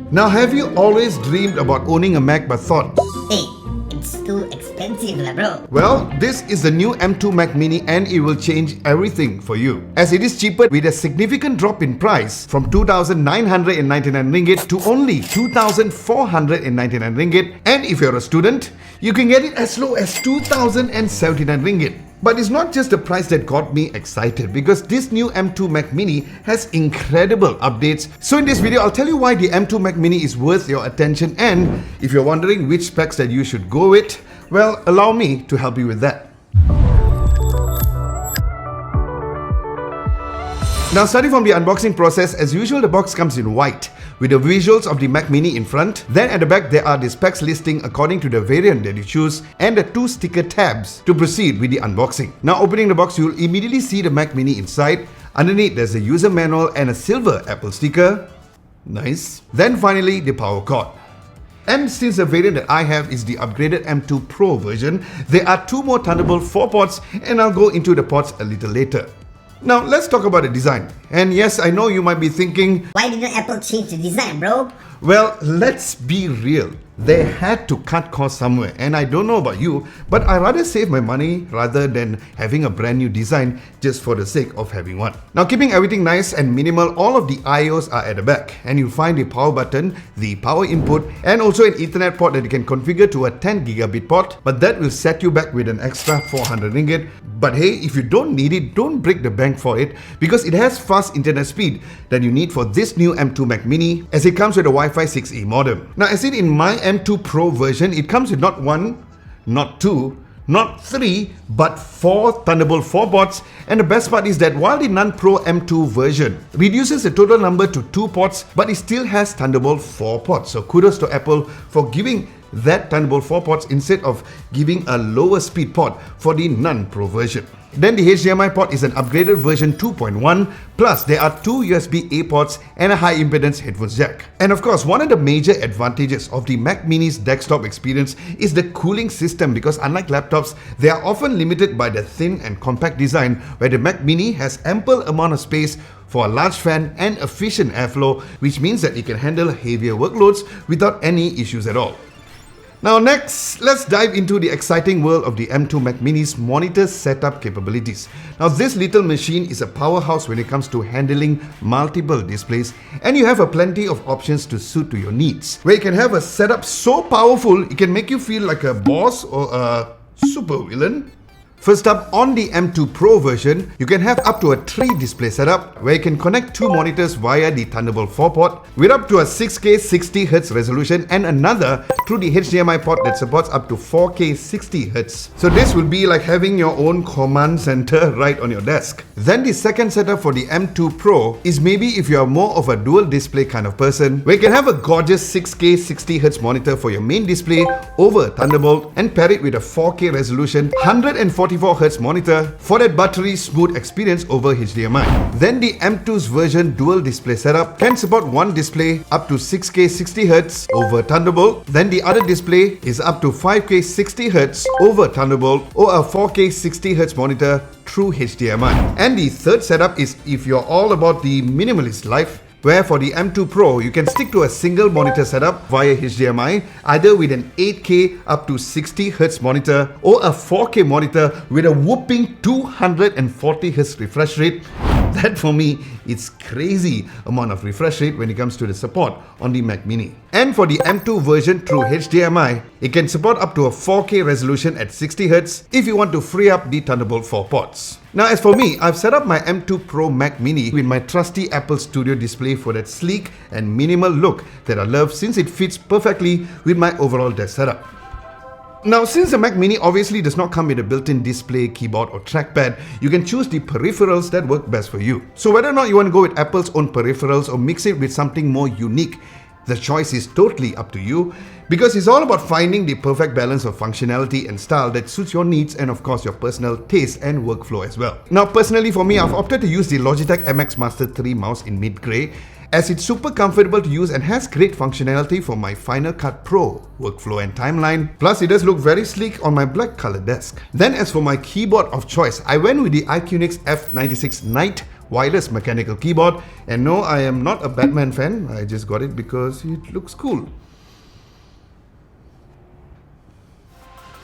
Now, have you always dreamed about owning a Mac but thought, Hey, it's too expensive lah bro. well, this is the new M2 Mac Mini and it will change everything for you. As it is cheaper with a significant drop in price from 2,999 ringgit to only 2,499 ringgit. And if you're a student, you can get it as low as 2,079 ringgit. But it's not just the price that got me excited, because this new M2 Mac Mini has incredible updates. So in this video, I'll tell you why the M2 Mac Mini is worth your attention, and if you're wondering which specs that you should go with, well, allow me to help you with that. Now, starting from the unboxing process, as usual, the box comes in white with the visuals of the Mac Mini in front. Then at the back, there are the specs listing according to the variant that you choose and the 2 sticker tabs to proceed with the unboxing. Now, opening the box, you'll immediately see the Mac Mini inside. Underneath, there's a user manual and a silver Apple sticker. Nice. Then finally, the power cord. And since the variant that I have is the upgraded M2 Pro version, there are 2 more Thunderbolt 4 ports, and I'll go into the ports a little later. Now, let's talk about the design. And yes, I know you might be thinking, Why didn't Apple change the design, bro? well, let's be real. They had to cut costs somewhere, and I don't know about you, but I rather save my money rather than having a brand new design just for the sake of having one. Now, keeping everything nice and minimal, all of the IOs are at the back, and you'll find the power button, the power input, and also an Ethernet port that you can configure to a 10 gigabit port, but that will set you back with an extra 400 ringgit. But hey, if you don't need it, don't break the bank for it, because it has fast internet speed that you need for this new M2 Mac Mini, as it comes with a Wi-Fi 6E modem. Now, as in my M2 Pro version, it comes with not 1, not 2, not 3, but 4 Thunderbolt 4 ports. And the best part is that while the non-Pro M2 version reduces the total number to 2 ports, but it still has Thunderbolt 4 ports. So kudos to Apple for giving that Thunderbolt 4 ports instead of giving a lower speed port for the non-Pro version. Then the HDMI port is an upgraded version 2.1, plus there are 2 USB-A ports and a high impedance headphones jack. And of course, one of the major advantages of the Mac Mini's desktop experience is the cooling system, because unlike laptops, they are often limited by the thin and compact design, where the Mac Mini has ample amount of space for a large fan and efficient airflow, which means that it can handle heavier workloads without any issues at all. Now next, let's dive into the exciting world of the M2 Mac Mini's monitor setup capabilities. Now this little machine is a powerhouse when it comes to handling multiple displays, and you have a plenty of options to suit to your needs, where you can have a setup so powerful it can make you feel like a boss or a super villain. First up, on the M2 Pro version, you can have up to a 3 display setup, where you can connect 2 monitors via the Thunderbolt 4 port with up to a 6K 60Hz resolution, and another through the HDMI port that supports up to 4K 60Hz. So this will be like having your own command center right on your desk. Then the second setup for the M2 Pro is maybe if you are more of a dual display kind of person, where you can have a gorgeous 6K 60Hz monitor for your main display over Thunderbolt and pair it with a 4K resolution 144Hz monitor for that buttery smooth experience over HDMI. Then the M2's version dual display setup can support one display up to 6K 60Hz over Thunderbolt. Then the other display is up to 5K 60Hz over Thunderbolt, or a 4K 60Hz monitor through HDMI. And the third setup is if you're all about the minimalist life, where for the M2 Pro, you can stick to a single monitor setup via HDMI, either with an 8K up to 60Hz monitor or a 4K monitor with a whooping 240Hz refresh rate. That for me, it's crazy amount of refresh rate when it comes to the support on the Mac Mini. And for the M2 version through HDMI, it can support up to a 4K resolution at 60Hz if you want to free up the Thunderbolt 4 ports. Now as for me, I've set up my M2 Pro Mac Mini with my trusty Apple Studio display for that sleek and minimal look that I love, since it fits perfectly with my overall desk setup. Now, since the Mac Mini obviously does not come with a built-in display, keyboard or trackpad, you can choose the peripherals that work best for you. So whether or not you want to go with Apple's own peripherals or mix it with something more unique, the choice is totally up to you, because it's all about finding the perfect balance of functionality and style that suits your needs and of course your personal taste and workflow as well. Now personally for me, I've opted to use the Logitech MX Master 3 mouse in mid grey, as it's super comfortable to use and has great functionality for my Final Cut Pro workflow and timeline. Plus it does look very sleek on my black color desk. Then as for my keyboard of choice, I went with the iQnix F96 Lite wireless mechanical keyboard. And no, I am not a Batman fan. I just got it because it looks cool.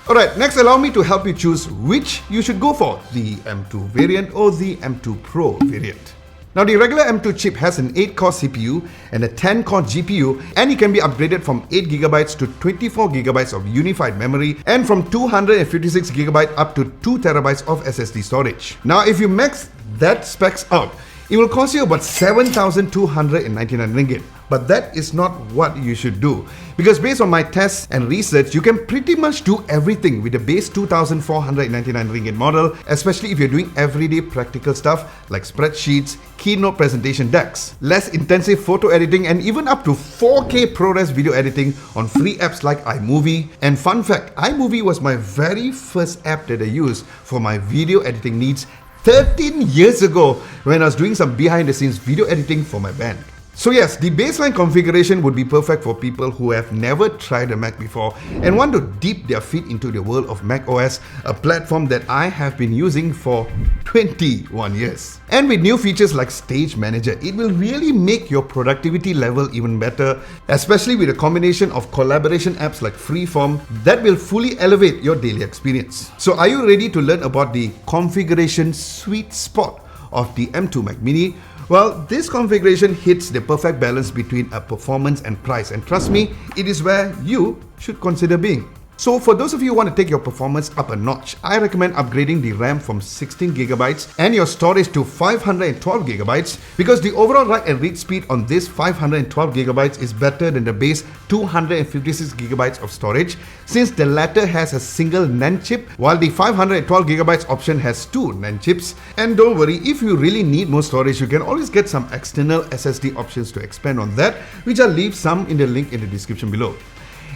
Alright, next allow me to help you choose which you should go for, the M2 variant or the M2 Pro variant. Now the regular M2 chip has an 8-core CPU and a 10-core GPU, and it can be upgraded from 8GB to 24GB of unified memory and from 256GB up to 2TB of SSD storage. Now if you max that specs out, it will cost you about 7,299 ringgit. But that is not what you should do, because based on my tests and research, you can pretty much do everything with the base 2,499 ringgit model, especially if you're doing everyday practical stuff like spreadsheets, keynote presentation decks, less intensive photo editing, and even up to 4K ProRes video editing on free apps like iMovie. And fun fact, iMovie was my very first app that I used for my video editing needs 13 years ago when I was doing some behind the scenes video editing for my band. So yes, the baseline configuration would be perfect for people who have never tried a Mac before and want to dip their feet into the world of Mac OS, a platform that I have been using for 21 years. And with new features like Stage Manager, it will really make your productivity level even better, especially with a combination of collaboration apps like Freeform that will fully elevate your daily experience. So are you ready to learn about the configuration sweet spot of the M2 Mac Mini? Well, this configuration hits the perfect balance between a performance and price, and trust me, it is where you should consider being. So for those of you who want to take your performance up a notch, I recommend upgrading the RAM from 16GB and your storage to 512GB, because the overall write and read speed on this 512GB is better than the base 256GB of storage, since the latter has a single NAND chip while the 512GB option has two NAND chips. And don't worry, if you really need more storage, you can always get some external SSD options to expand on that, which I'll leave some in the link in the description below.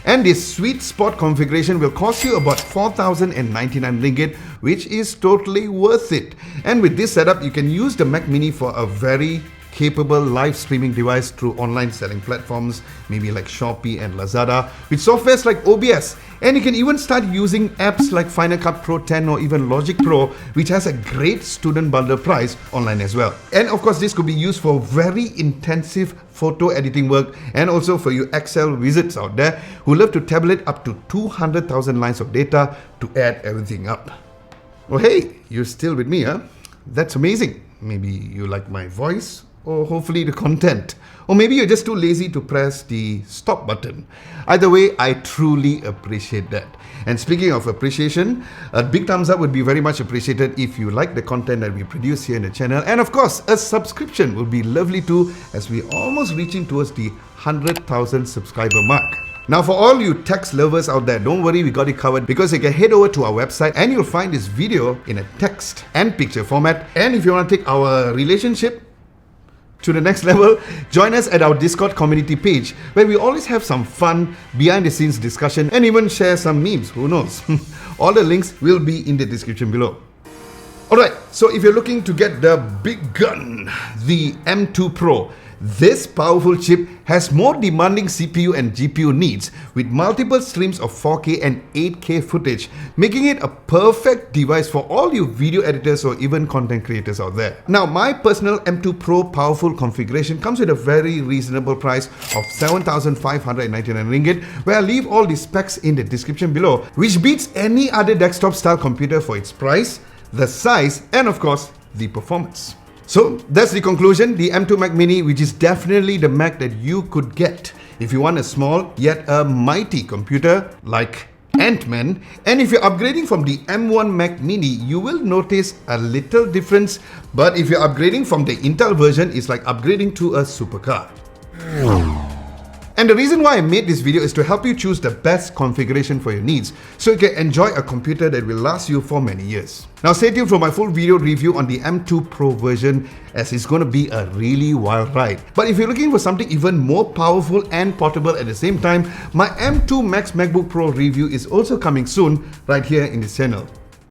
And this sweet spot configuration will cost you about 4,099 ringgit, which is totally worth it. And with this setup, you can use the Mac Mini for a very capable live streaming device through online selling platforms, maybe like Shopee and Lazada, with softwares like OBS. And you can even start using apps like Final Cut Pro 10 or even Logic Pro, which has a great student bundle price online as well. And of course, this could be used for very intensive photo editing work, and also for you Excel wizards out there who love to tabulate up to 200,000 lines of data to add everything up. Oh hey, you're still with me, huh? That's amazing. Maybe you like my voice, or hopefully the content. Or maybe you're just too lazy to press the stop button. Either way, I truly appreciate that. And speaking of appreciation, a big thumbs up would be very much appreciated if you like the content that we produce here in the channel. And of course, a subscription would be lovely too, as we're almost reaching towards the 100,000 subscriber mark. Now for all you text lovers out there, don't worry, we got it covered, because you can head over to our website and you'll find this video in a text and picture format. And if you want to take our relationship to the next level, join us at our Discord community page, where we always have some fun behind the scenes discussion and even share some memes, who knows. All the links will be in the description below. Alright, so if you're looking to get the big gun, the M2 Pro, this powerful chip has more demanding CPU and GPU needs, with multiple streams of 4K and 8K footage, making it a perfect device for all you video editors or even content creators out there. Now, my personal M2 Pro powerful configuration comes with a very reasonable price of 7,599 ringgit, where I'll leave all the specs in the description below, which beats any other desktop style computer for its price, the size, and of course, the performance. So that's the conclusion, the M2 Mac Mini, which is definitely the Mac that you could get if you want a small yet a mighty computer like Ant-Man. And if you're upgrading from the M1 Mac Mini, you will notice a little difference. But if you're upgrading from the Intel version, it's like upgrading to a supercar. And the reason why I made this video is to help you choose the best configuration for your needs, so you can enjoy a computer that will last you for many years. Now stay tuned for my full video review on the M2 Pro version, as it's going to be a really wild ride. But if you're looking for something even more powerful and portable at the same time, my M2 Max MacBook Pro review is also coming soon right here in this channel.